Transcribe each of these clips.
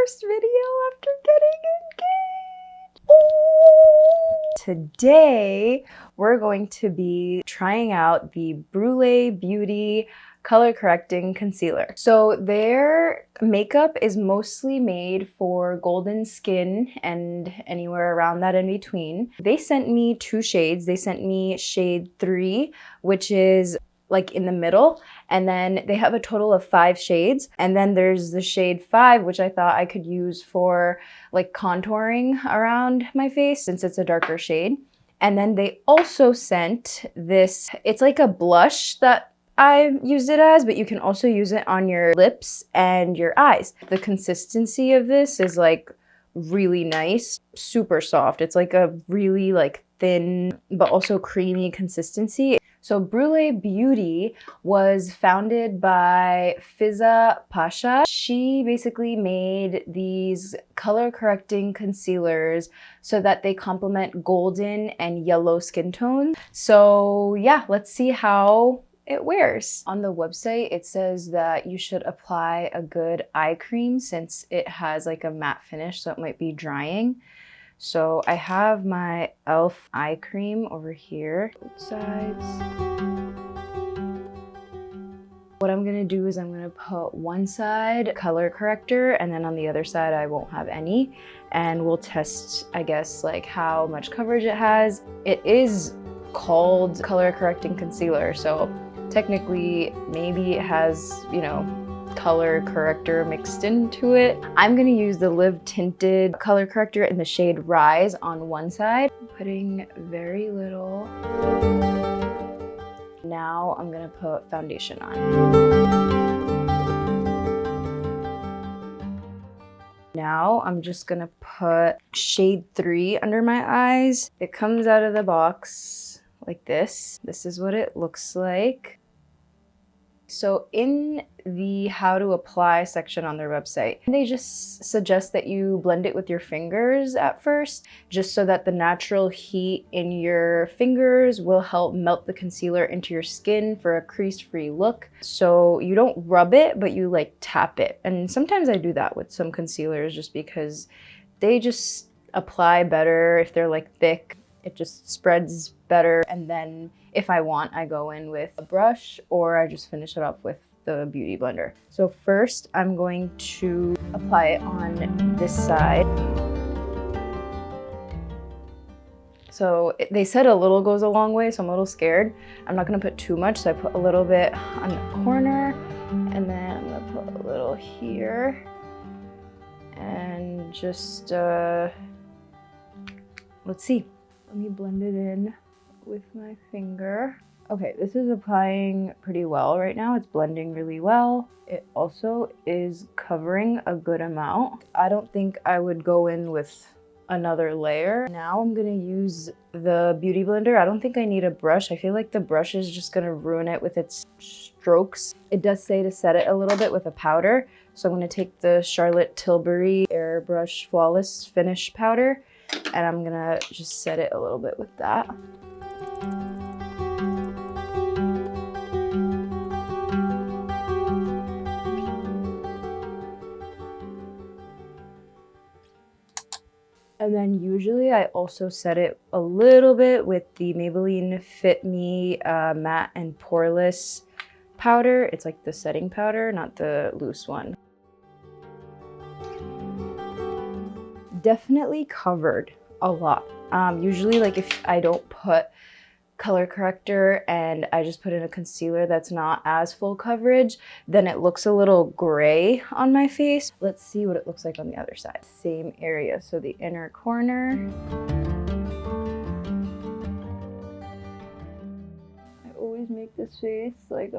first video after getting engaged. Oh! Today, we're going to be trying out the Brulee Beauty color correcting concealer. So their makeup is mostly made for golden skin and anywhere around that in between. They sent me 2 shades. They sent me shade 3, which is like in the middle, and then they have a total of 5 shades, and then there's the shade 5, which I thought I could use for like contouring around my face since it's a darker shade. And then they also sent this, it's like a blush that I used it as, but you can also use it on your lips and your eyes. The consistency of this is like really nice, super soft. It's like a really like thin but also creamy consistency. So Brulee Beauty was founded by Fiza Pasha. She basically made these color correcting concealers so that they complement golden and yellow skin tones. So yeah, let's see how it wears. On the website, it says that you should apply a good eye cream since it has like a matte finish, so it might be drying. So I have my e.l.f. eye cream over here, both sides. What I'm gonna do is I'm gonna put one side color corrector, and then on the other side I won't have any. And we'll test, I guess, like how much coverage it has. It is called color correcting concealer, so technically maybe it has, you know, color corrector mixed into it. I'm gonna use the Live Tinted color corrector in the shade Rise on one side. Putting very little. Now I'm gonna put foundation on. Now I'm just gonna put shade 3 under my eyes. It comes out of the box like this. This is what it looks like. So in the how to apply section on their website, they just suggest that you blend it with your fingers at first, just so that the natural heat in your fingers will help melt the concealer into your skin for a crease-free look. So you don't rub it, but you like tap it. And sometimes I do that with some concealers just because they just apply better if they're like thick. It just spreads better. And then if I want, I go in with a brush or I just finish it up with the Beauty Blender. So first I'm going to apply it on this side. So they said a little goes a long way, so I'm a little scared. I'm not gonna put too much, so I put a little bit on the corner, and then I'm gonna put a little here. And just, let's see. Let me blend it in with my finger. Okay, this is applying pretty well right now. It's blending really well. It also is covering a good amount. I don't think I would go in with another layer. Now I'm gonna use the Beauty Blender. I don't think I need a brush. I feel like the brush is just gonna ruin it with its strokes. It does say to set it a little bit with a powder. So I'm gonna take the Charlotte Tilbury Airbrush Flawless Finish powder, and I'm gonna just set it a little bit with that. And then usually I also set it a little bit with the Maybelline Fit Me Matte and Poreless powder. It's like the setting powder, not the loose one. Definitely covered a lot. Usually like if I don't put color corrector and I just put in a concealer that's not as full coverage, then it looks a little gray on my face. Let's see what it looks like on the other side. Same area, so the inner corner. I always make this face, like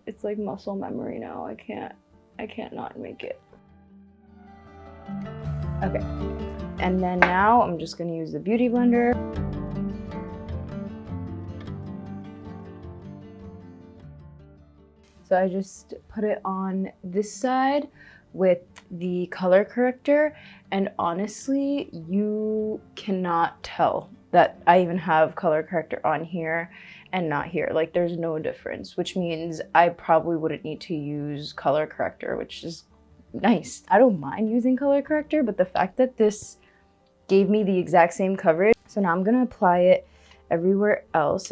it's like muscle memory now. I can't not make it. Okay, and then now I'm just gonna use the Beauty Blender. So I just put it on this side with the color corrector, and honestly, you cannot tell that I even have color corrector on here and not here. Like there's no difference, which means I probably wouldn't need to use color corrector, which is nice. I don't mind using color corrector, but the fact that this gave me the exact same coverage. So now I'm gonna apply it everywhere else.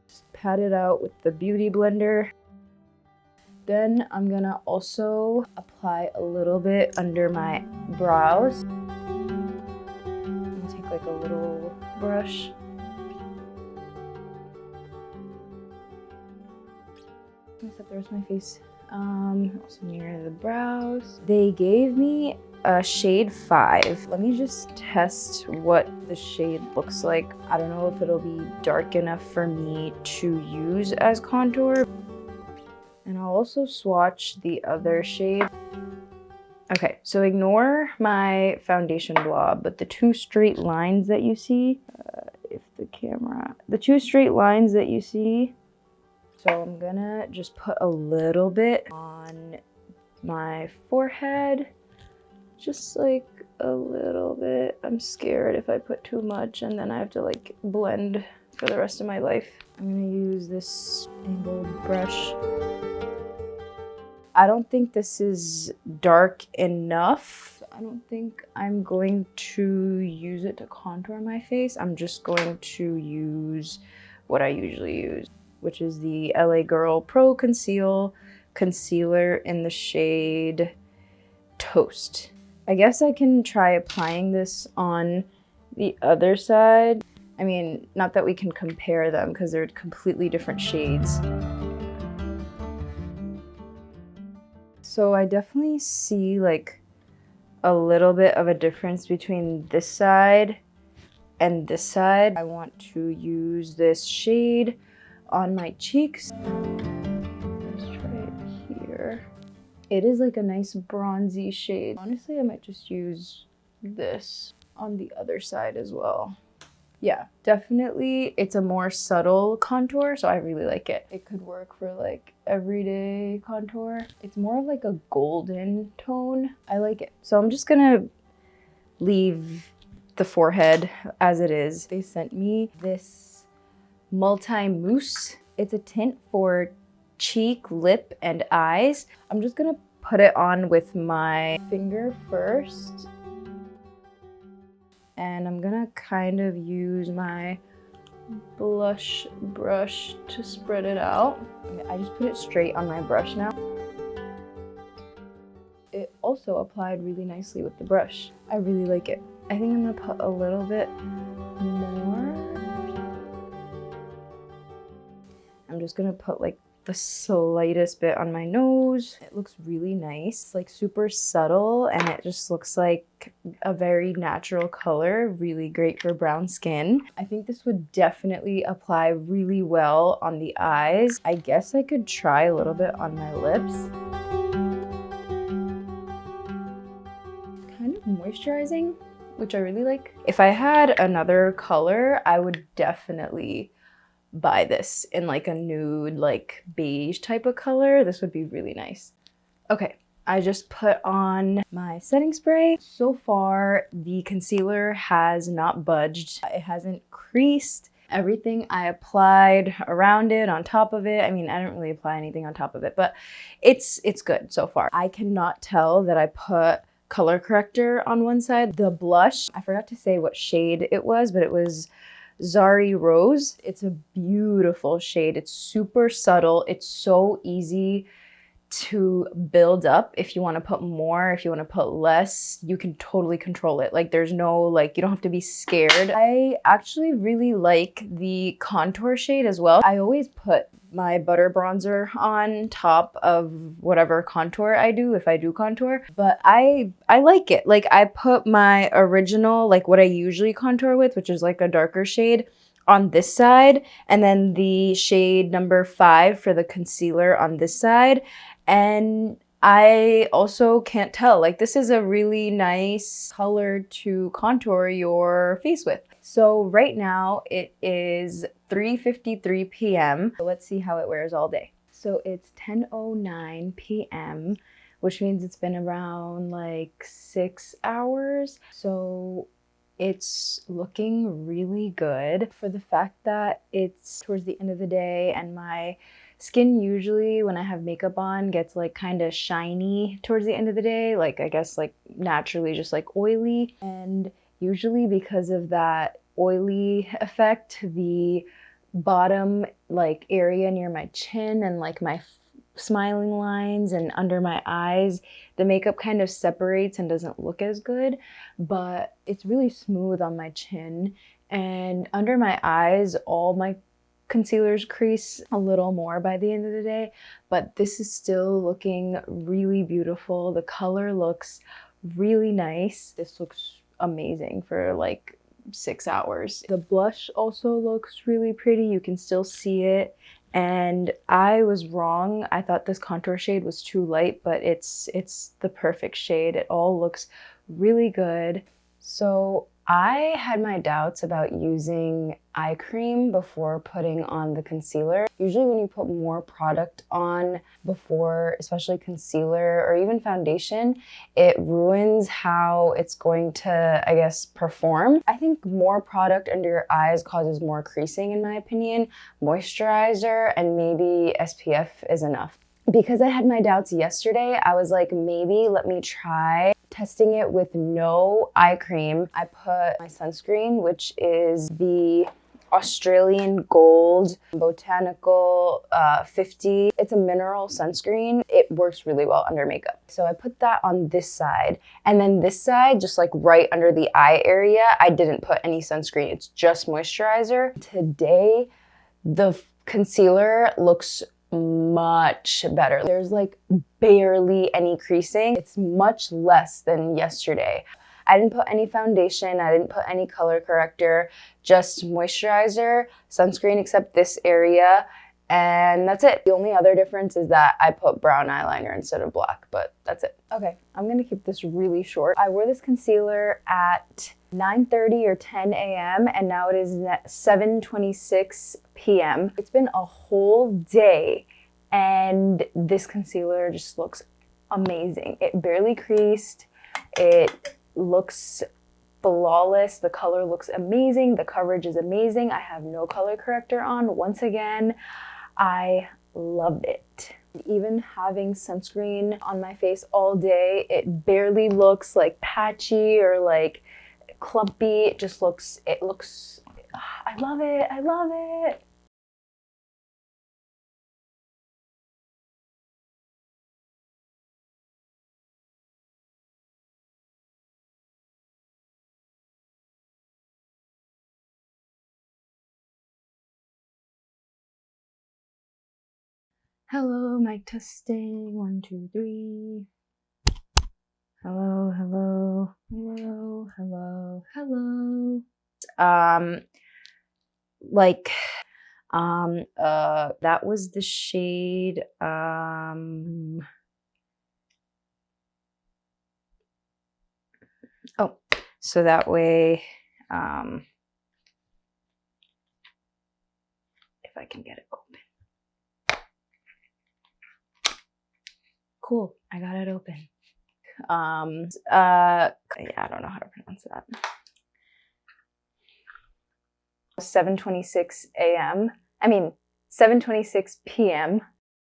Just pat it out with the Beauty Blender. Then I'm gonna also apply a little bit under my brows. I'm gonna take like a little brush. Except the rest of my face. Also near the brows. They gave me a shade 5. Let me just test what the shade looks like. I don't know if it'll be dark enough for me to use as contour. And I'll also swatch the other shade. Okay, so ignore my foundation blob, but the two straight lines that you see, the two straight lines that you see. So I'm gonna just put a little bit on my forehead, just like a little bit. I'm scared if I put too much and then I have to like blend for the rest of my life. I'm gonna use this angled brush. I don't think this is dark enough. I don't think I'm going to use it to contour my face. I'm just going to use what I usually use, which is the LA Girl Pro Conceal Concealer in the shade Toast. I guess I can try applying this on the other side. I mean, not that we can compare them because they're completely different shades. So I definitely see like a little bit of a difference between this side and this side. I want to use this shade on my cheeks. Let's try it here. It is like a nice bronzy shade. Honestly, I might just use this on the other side as well. Yeah, definitely it's a more subtle contour, so I really like it. It could work for like everyday contour. It's more of like a golden tone. I like it. So I'm just gonna leave the forehead as it is. They sent me this Multi Mousse. It's a tint for cheek, lip, and eyes. I'm just gonna put it on with my finger first. And I'm gonna kind of use my blush brush to spread it out. I just put it straight on my brush now. It also applied really nicely with the brush. I really like it. I think I'm gonna put a little bit more. I'm just gonna put like the slightest bit on my nose. It looks really nice. It's like super subtle and it just looks like a very natural color, really great for brown skin. I think this would definitely apply really well on the eyes. I guess I could try a little bit on my lips. It's kind of moisturizing, which I really like. If I had another color, I would definitely buy this in like a nude, like beige type of color. This would be really nice. Okay, I just put on my setting spray. So far, the concealer has not budged. It hasn't creased. Everything I applied around it, on top of it. I mean, I didn't really apply anything on top of it, but it's good so far. I cannot tell that I put color corrector on one side. The blush, I forgot to say what shade it was, but it was Zahri Rose. It's a beautiful shade. It's super subtle. It's so easy to build up. If you want to put more, if you want to put less, you can totally control it. Like there's no, like, you don't have to be scared. I actually really like the contour shade as well. I always put my butter bronzer on top of whatever contour I do, if I do contour, but I like it. Like I put my original, like what I usually contour with, which is like a darker shade, on this side, and then the shade number 5 for the concealer on this side. And I also can't tell, like this is a really nice color to contour your face with. So right now it is 3:53 p.m. So let's see how it wears all day. So it's 10:09 p.m., which means it's been around like 6 hours. So It's looking really good for the fact that it's towards the end of the day, and my skin usually when I have makeup on gets like kind of shiny towards the end of the day, like I guess like naturally just like oily. And usually because of that oily effect, the bottom like area near my chin and like my smiling lines and under my eyes, the makeup kind of separates and doesn't look as good, but it's really smooth on my chin. And under my eyes, all my concealers crease a little more by the end of the day, but this is still looking really beautiful. The color looks really nice. This looks amazing for like 6 hours. The blush also looks really pretty. You can still see it. And I was wrong. I thought this contour shade was too light, but it's the perfect shade. It all looks really good. So I had my doubts about using eye cream before putting on the concealer. Usually when you put more product on before, especially concealer or even foundation, it ruins how it's going to, I guess, perform. I think more product under your eyes causes more creasing in my opinion. Moisturizer and maybe SPF is enough. Because I had my doubts yesterday, I was like, maybe let me try testing it with no eye cream. I put my sunscreen, which is the Australian Gold Botanical 50. It's a mineral sunscreen. It works really well under makeup. So I put that on this side. And then this side, just like right under the eye area, I didn't put any sunscreen. It's just moisturizer. Today, the concealer looks much better. There's like barely any creasing. It's much less than yesterday. I didn't put any foundation. I didn't put any color corrector, just moisturizer, sunscreen except this area, and that's it. The only other difference is that I put brown eyeliner instead of black, but that's it. Okay, I'm gonna keep this really short. I wore this concealer at 9:30 or 10 a.m. and now it is 7:26 p.m. It's been a whole day and this concealer just looks amazing. It barely creased. It looks flawless. The color looks amazing. The coverage is amazing. I have no color corrector on. Once again, I love it. Even having sunscreen on my face all day, it barely looks like patchy or like clumpy. It just looks, I love it. I love it. Hello, mic testing. 1, 2, 3. Hello, hello, hello, hello, hello. Like, that was the shade, oh, so that way, if I can get it open. Cool, I got it open. Yeah, I don't know how to pronounce that. 7:26 a.m. I mean, 7:26 p.m.